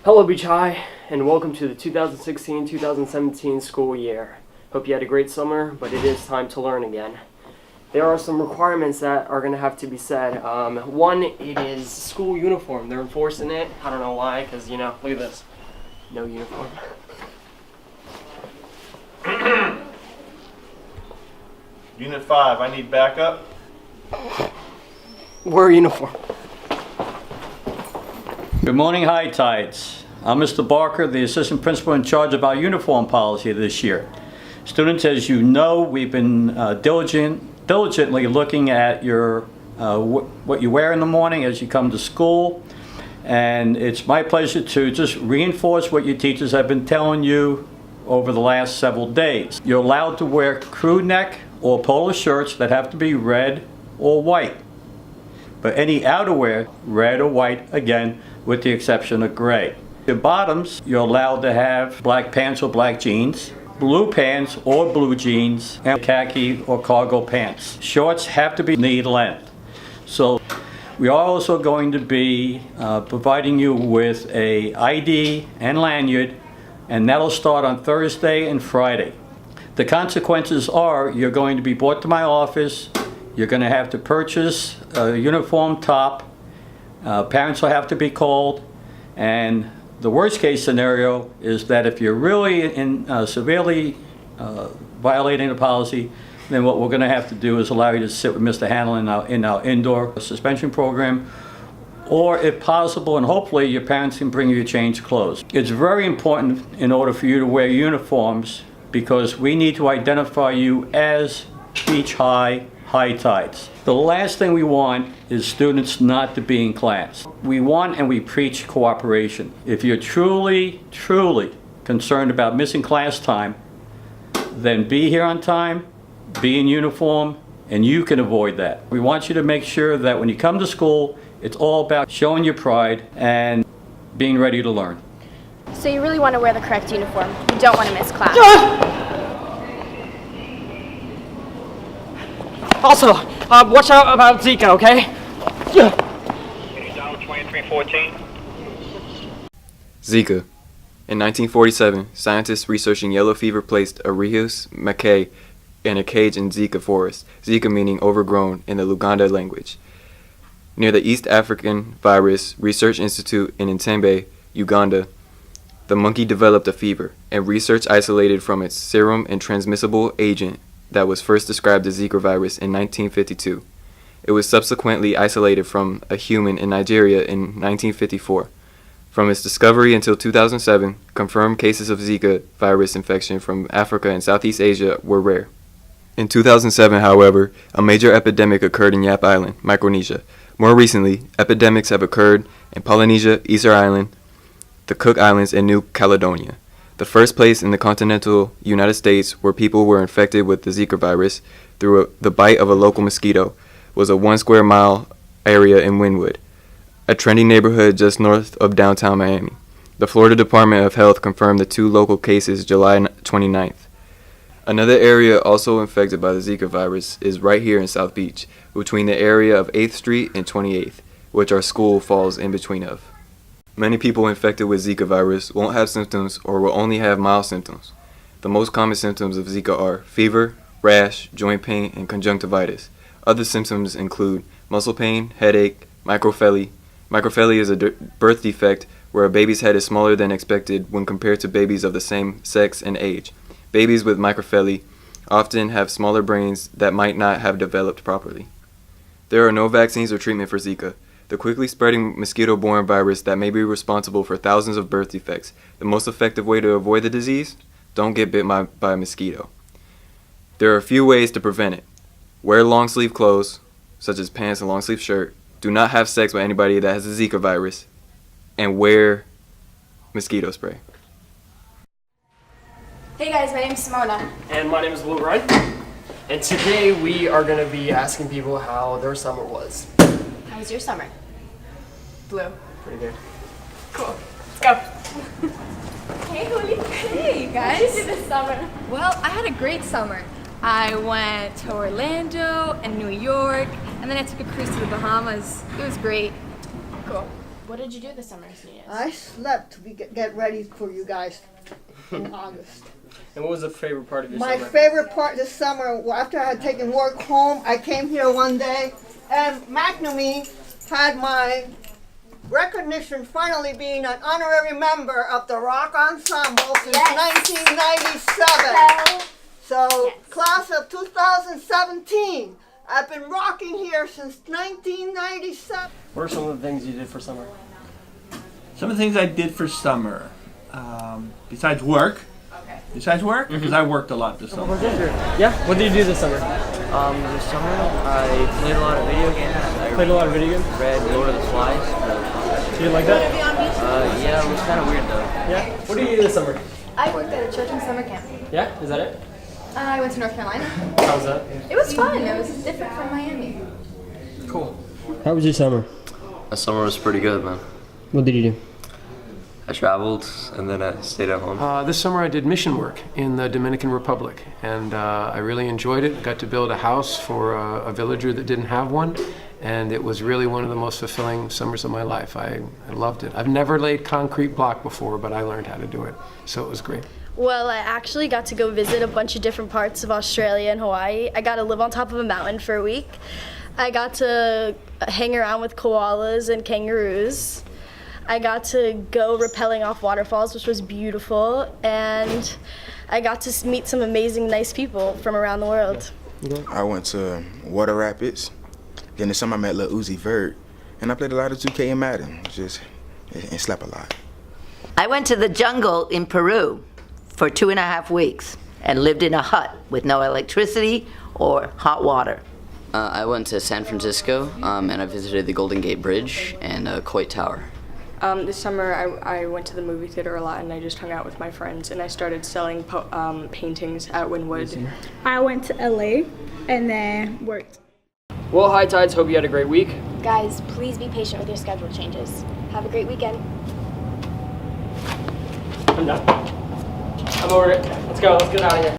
Hello Beach High, and welcome to the 2016-2017 school year. Hope you had a great summer, but it is time to learn again. There are some requirements that are going to have to be said. One, it is school uniform. They're enforcing it. I don't know why, because, look at this. No uniform. Unit 5, I need backup. Wear a uniform. Good morning, High Tides. I'm Mr. Barker, the assistant principal in charge of our uniform policy this year. Students, as you know, we've been diligently looking at your what you wear in the morning as you come to school, and it's my pleasure to just reinforce what your teachers have been telling you over the last several days. You're allowed to wear crew neck or polo shirts that have to be red or white, but any outerwear, red or white, again, with the exception of gray. Your bottoms, you're allowed to have black pants or black jeans, blue pants or blue jeans, and khaki or cargo pants. Shorts have to be knee length. So we are also going to be providing you with a ID and lanyard, and that'll start on Thursday and Friday. The consequences are you're going to be brought to my office, you're going to have to purchase a uniform top, parents will have to be called, and the worst case scenario is that if you're really severely violating the policy, then what we're going to have to do is allow you to sit with Mr. Hanlon in our indoor suspension program, or if possible, and hopefully your parents can bring you your changed clothes. It's very important in order for you to wear uniforms because we need to identify you as Beach High Tides. The last thing we want is students not to be in class. We want and we preach cooperation. If you're truly concerned about missing class time, then be here on time, be in uniform, and you can avoid that. We want you to make sure that when you come to school, it's all about showing your pride and being ready to learn. So you really want to wear the correct uniform. You don't want to miss class. Also, watch out about Zika, okay? Zika. In 1947, scientists researching yellow fever placed a rheus macaque in a cage in Zika forest, Zika meaning overgrown in the Luganda language. Near the East African Virus Research Institute in Entebbe, Uganda, the monkey developed a fever, and research isolated from its serum and transmissible agent that was first described as Zika virus in 1952. It was subsequently isolated from a human in Nigeria in 1954. From its discovery until 2007, confirmed cases of Zika virus infection from Africa and Southeast Asia were rare. In 2007, however, a major epidemic occurred in Yap Island, Micronesia. More recently, epidemics have occurred in Polynesia, Easter Island, the Cook Islands, and New Caledonia. The first place in the continental United States where people were infected with the Zika virus through the bite of a local mosquito was a 1 square mile area in Wynwood, a trendy neighborhood just north of downtown Miami. The Florida Department of Health confirmed the 2 local cases July 29th. Another area also infected by the Zika virus is right here in South Beach, between the area of 8th Street and 28th, which our school falls in between of. Many people infected with Zika virus won't have symptoms or will only have mild symptoms. The most common symptoms of Zika are fever, rash, joint pain, and conjunctivitis. Other symptoms include muscle pain, headache, microphthalmia. Microphthalmia is a birth defect where a baby's head is smaller than expected when compared to babies of the same sex and age. Babies with microphthalmia often have smaller brains that might not have developed properly. There are no vaccines or treatment for Zika, the quickly spreading mosquito-borne virus that may be responsible for thousands of birth defects. The most effective way to avoid the disease? Don't get bit by a mosquito. There are a few ways to prevent it. Wear long-sleeve clothes, such as pants and long-sleeve shirt. Do not have sex with anybody that has the Zika virus. And wear mosquito spray. Hey guys, my name's Simona. And my name is Blue Ryan. And today we are going to be asking people how their summer was. How was your summer? Blue. Pretty good. Cool. Let's go. Hey, Huli. Hey, you guys. What did you do this summer? Well, I had a great summer. I went to Orlando and New York, and then I took a cruise to the Bahamas. It was great. Cool. What did you do this summer, Sneas? I slept to get ready for you guys in August. And what was the favorite part of your My summer? favorite part this summer, after I had taken work home, I came here one day and McNamee had my recognition finally being an honorary member of the rock ensemble since 1997. So, class of 2017. I've been rocking here since 1997. What are some of the things you did for summer? Some of the things I did for summer, besides work. Because I worked a lot this summer. Yeah? What did you do this summer? This summer I played a lot of video games. Played a lot of video games? Read Lord of the Flies. You didn't like that? Yeah, it was kind of weird though. Yeah? What did you do this summer? I worked at a children's summer camp. Yeah? Is that it? I went to North Carolina. How was that? It was fun. It was different from Miami. Cool. How was your summer? My summer was pretty good, man. What did you do? I traveled and then I stayed at home. This summer I did mission work in the Dominican Republic, and I really enjoyed it. Got to build a house for a villager that didn't have one, and it was really one of the most fulfilling summers of my life. I loved it. I've never laid concrete block before, but I learned how to do it, so it was great. Well, I actually got to go visit a bunch of different parts of Australia and Hawaii. I got to live on top of a mountain for a week. I got to hang around with koalas and kangaroos. I got to go rappelling off waterfalls, which was beautiful, and I got to meet some amazing, nice people from around the world. I went to Water Rapids. Then this summer I met Lil Uzi Vert, and I played a lot of 2K and Madden, and slept a lot. I went to the jungle in Peru for 2.5 weeks and lived in a hut with no electricity or hot water. I went to San Francisco and I visited the Golden Gate Bridge and Coit Tower. This summer I went to the movie theater a lot and I just hung out with my friends and I started selling paintings at Wynwood. I went to LA and then worked. Well, High Tides, hope you had a great week. Guys, please be patient with your schedule changes. Have a great weekend. I'm done. I'm over it. Let's go. Let's get out of here.